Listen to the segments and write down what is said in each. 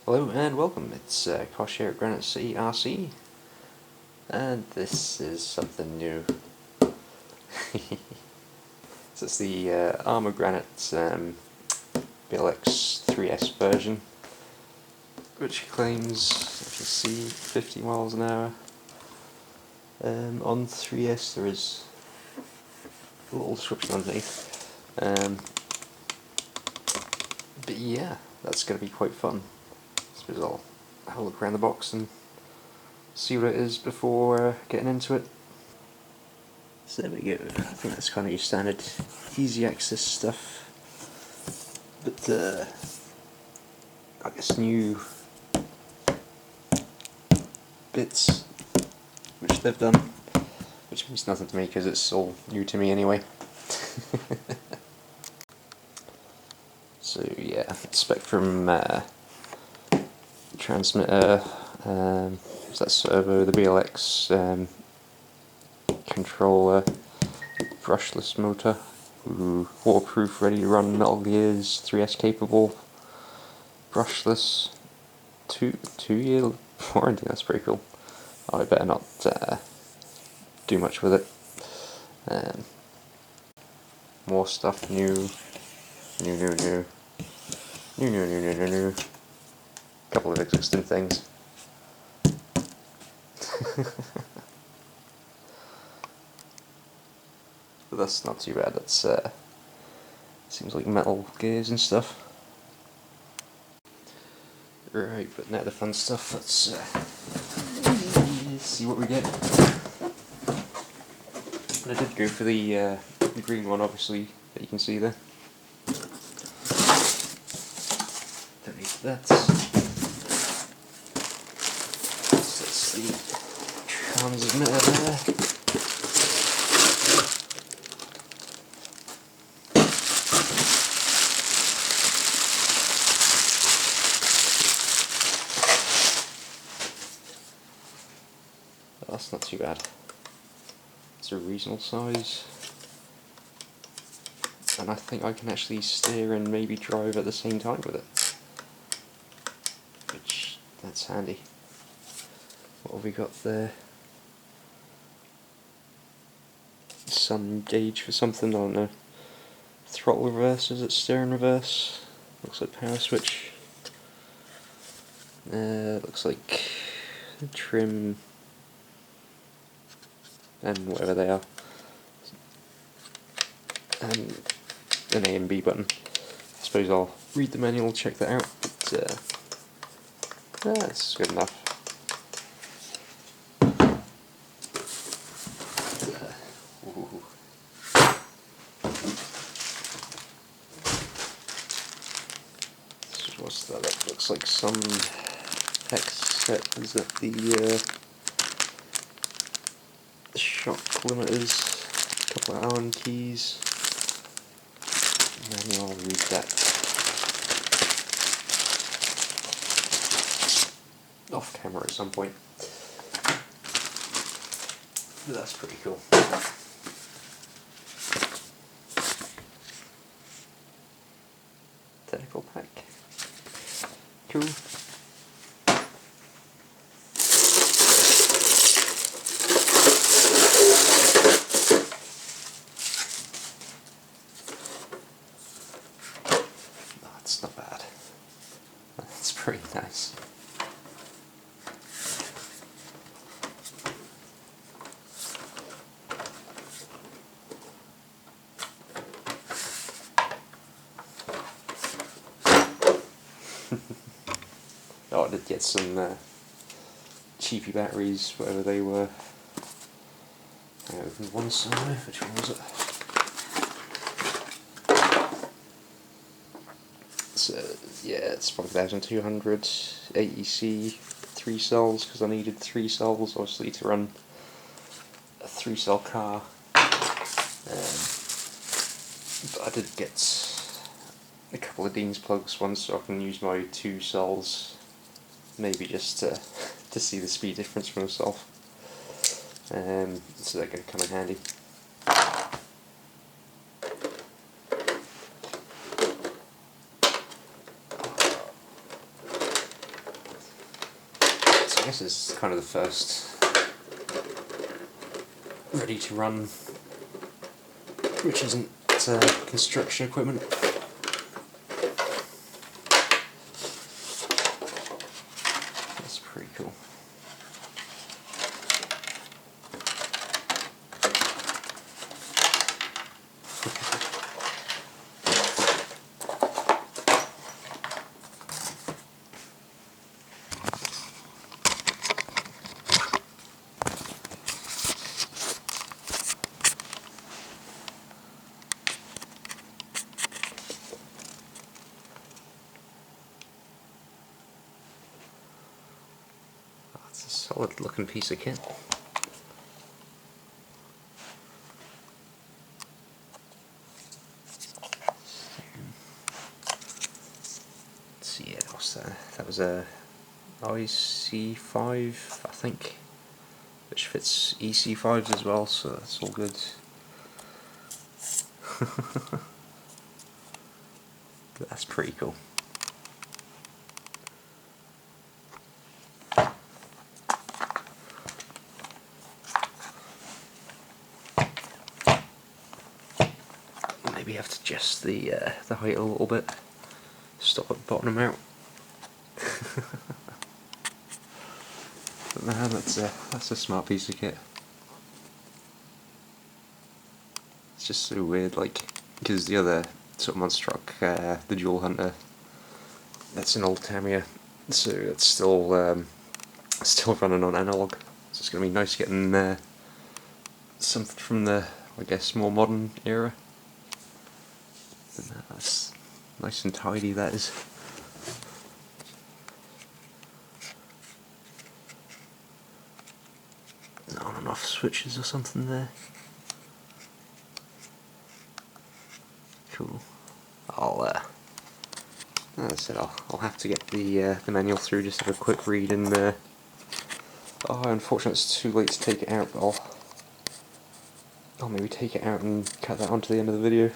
Hello and welcome, it's Kosh here at Granite RC, and this is something new. So it's the Arrma Granite BLX 3S version, which claims, if you see, 50 miles an hour. On 3S there is a little description underneath, but yeah, that's going to be quite fun. I suppose I'll have a look around the box and see what it is before getting into it. So there we go. I think that's kind of your standard easy access stuff, but I guess new bits which they've done, which means nothing to me because it's all new to me anyway. So yeah, Spectrum transmitter, that servo, the BLX controller, brushless motor, waterproof, ready to run, Metal Gears, 3S capable, brushless, two-year warranty. That's pretty cool. I better not do much with it. More stuff, new. Couple of existing things. But that's not too bad. That's seems like Metal Gears and stuff. Right, but now the fun stuff. Let's see what we get. And I did go for the green one, obviously, that you can see there. Don't need that. So that's the transmitter there. That's not too bad. It's a reasonable size, and I think I can actually steer and maybe drive at the same time with it, which, that's handy. What have we got there? Sun gauge for something, I don't know. Throttle reverse, is it steering reverse? Looks like power switch. Looks like trim and whatever they are, and an A and B button. I suppose I'll read the manual, check that out, but that's good enough. What's that? That looks like some hex set. Is that the shock limiters? A couple of Allen keys. Maybe I'll read that off camera at some point. But that's pretty cool. Technical pack. Cool. That's not bad. That's pretty nice. Oh, I did get some cheapy batteries, whatever they were. I opened one somewhere. Which one was it? So yeah, it's 1200 AEC 3 cells, because I needed 3 cells obviously to run a 3-cell car. But I did get a couple of Dean's plugs once, so I can use my 2 cells, maybe just to see the speed difference for myself. So they're going to come in handy. I guess it's kind of the first ready to run, which isn't construction equipment. That's pretty cool. It's a solid looking piece of kit. Let's see, yeah, what's that? That was a IC5, I think, which fits EC5s as well, so that's all good. That's pretty cool. Maybe have to adjust the height a little bit. Stop it bottoming out. But man, that's a smart piece of kit. It's just so weird, like, because the other sort of monster truck, the Dual Hunter, that's an old Tamiya, so it's still running on analog. So it's gonna be nice getting something from the, I guess, more modern era. But no, that's nice and tidy, that is. On and off switches or something there. Cool. As I said, I'll have to get the manual through, just have a quick read, and oh, unfortunately it's too late to take it out, but I'll maybe take it out and cut that onto the end of the video.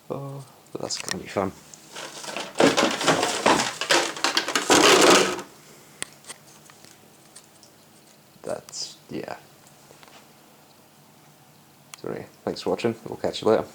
Oh, but that's gonna be fun. That's, yeah. So anyway, thanks for watching, we'll catch you later.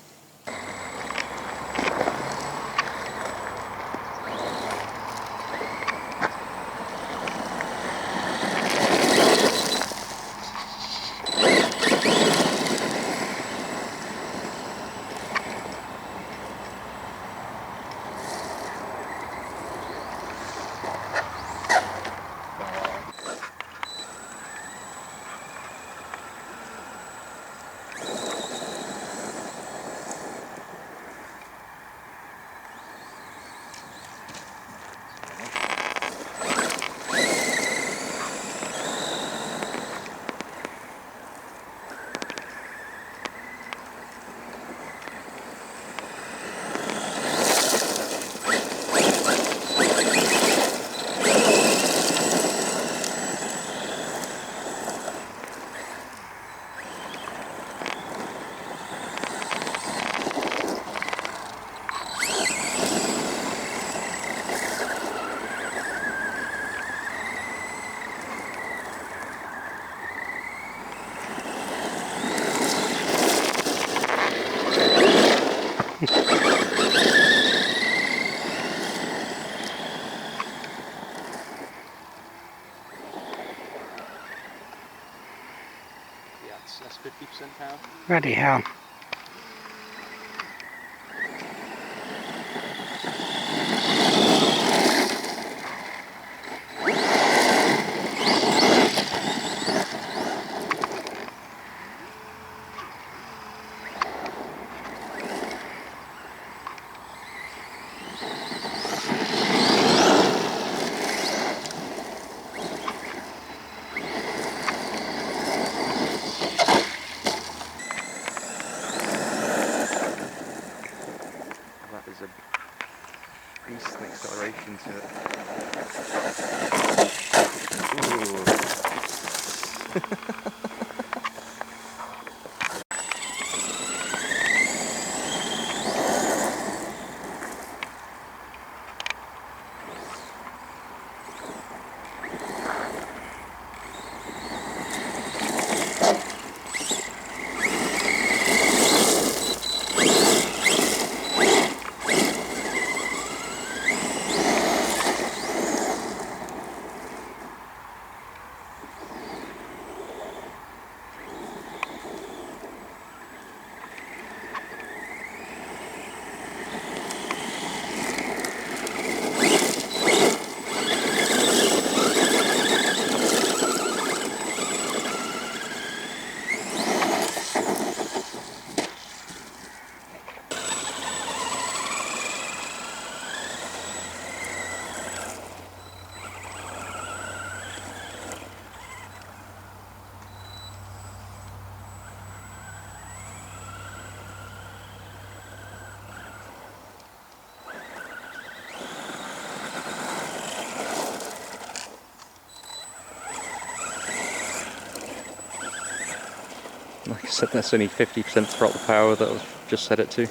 That's 50% power. Bloody hell. There's a decent acceleration to it. Ooh. So that's only 50% throttle power that I've just set it to.